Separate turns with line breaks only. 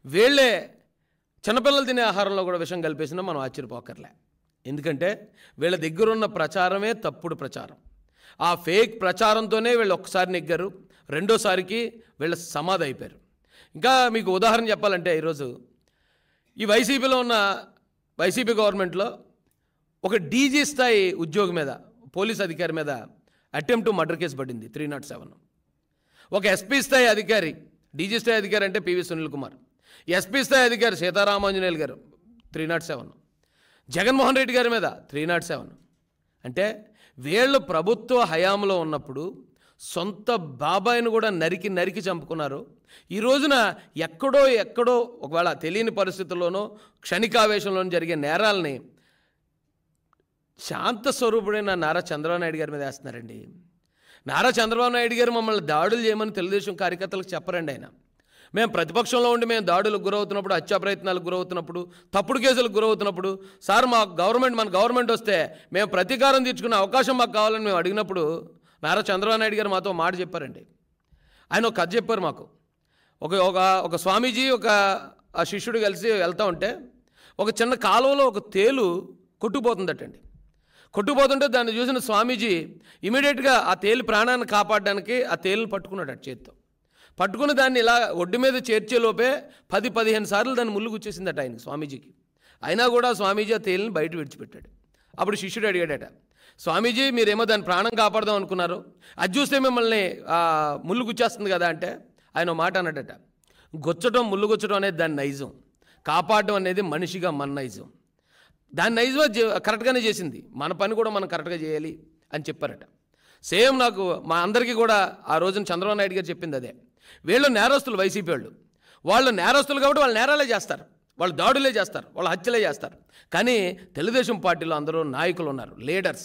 వీళ్ళే చిన్నపిల్లలు తినే ఆహారంలో కూడా విషం కలిపేసినా మనం ఆశ్చర్యపోకర్లే. ఎందుకంటే వీళ్ళ దగ్గరున్న ప్రచారమే తప్పుడు ప్రచారం. ఆ ఫేక్ ప్రచారంతోనే వీళ్ళు ఒక్కసారి నెగ్గారు, రెండోసారికి వీళ్ళ సమాధి అయిపోయారు. ఇంకా మీకు ఉదాహరణ చెప్పాలంటే ఈరోజు ఈ వైసీపీలో ఉన్న వైసీపీ గవర్నమెంట్లో ఒక డీజీ స్థాయి ఉద్యోగి మీద, పోలీస్ అధికారి మీద అటెంప్ట్ టు మర్డర్ కేసు పడింది 307. ఒక ఎస్పీ స్థాయి అధికారి, డీజీ స్థాయి అధికారి అంటే పివి సునీల్ కుమార్, ఎస్పీ స్థాయి అధికారి సీతారామాంజనేయులు గారు 307, జగన్మోహన్ రెడ్డి గారి మీద 307. అంటే వీళ్ళు ప్రభుత్వ హయాంలో ఉన్నప్పుడు సొంత బాబాయిని కూడా నరికి చంపుకున్నారు. ఈ రోజున ఎక్కడో ఒకవేళ తెలియని పరిస్థితుల్లోనో క్షణికావేశంలోనూ జరిగే నేరాలని శాంత స్వరూపుడైన నారా చంద్రబాబు నాయుడు గారి మీద వేస్తున్నారండి. నారా చంద్రబాబు నాయుడు గారు మమ్మల్ని దాడులు చేయమని తెలుగుదేశం కార్యకర్తలకు చెప్పరండి. ఆయన మేము ప్రతిపక్షంలో ఉండి మేము దాడులకు గురవుతున్నప్పుడు, హత్యా ప్రయత్నాలకు గురవుతున్నప్పుడు, తప్పుడు కేసులకు గురవుతున్నప్పుడు, సార్ మన గవర్నమెంట్ వస్తే మేము ప్రతీకారం తీర్చుకునే అవకాశం మాకు కావాలని మేము అడిగినప్పుడు నారా చంద్రబాబు నాయుడు గారు మాతో మాట చెప్పారండి. ఆయన ఒక కథ చెప్పారు మాకు. ఒక స్వామీజీ ఆ శిష్యుడు కలిసి వెళ్తూ ఉంటే ఒక చిన్న కాలువలో ఒక తేలు కొట్టుకుపోతుందటండి. కొట్టుకుపోతుంటే దాన్ని చూసిన స్వామీజీ ఇమీడియట్గా ఆ తేలు ప్రాణాన్ని కాపాడడానికి ఆ తేలును పట్టుకున్నాడు చేతితో. పట్టుకుని దాన్ని ఇలా ఒడ్డు మీద చేర్చేలోపే 10-15 సార్లు దాన్ని ముళ్ళు గుచ్చేసిందట ఆయనకి, స్వామీజీకి. అయినా కూడా స్వామీజీ ఆ తేలిని బయట విడిచిపెట్టాడు. అప్పుడు శిష్యుడు అడిగాడట, స్వామీజీ మీరేమో దాన్ని ప్రాణం కాపాడదాం అనుకున్నారు, అది చూస్తే మిమ్మల్ని ముళ్ళు గుచ్చేస్తుంది కదా అంటే ఆయన మాట అన్నాడట, ముళ్ళు గుచ్చడం అనేది దాని నైజం, కాపాడడం అనేది మనిషిగా మన నైజం. దాని నైజం కరెక్ట్గానే చేసింది, మన పని కూడా మనం కరెక్ట్గా చేయాలి అని చెప్పారట. సేమ్ నాకు మా అందరికీ కూడా ఆ రోజున చంద్రబాబు నాయుడు గారు చెప్పింది అదే. వీళ్ళు నేరస్తులు, వైసీపీ వాళ్ళు నేరస్తులు కాబట్టి వాళ్ళు నేరాలే చేస్తారు, వాళ్ళు దాడులే చేస్తారు, వాళ్ళు హత్యలే చేస్తారు. కానీ తెలుగుదేశం పార్టీలో అందరూ నాయకులు ఉన్నారు, లీడర్స్.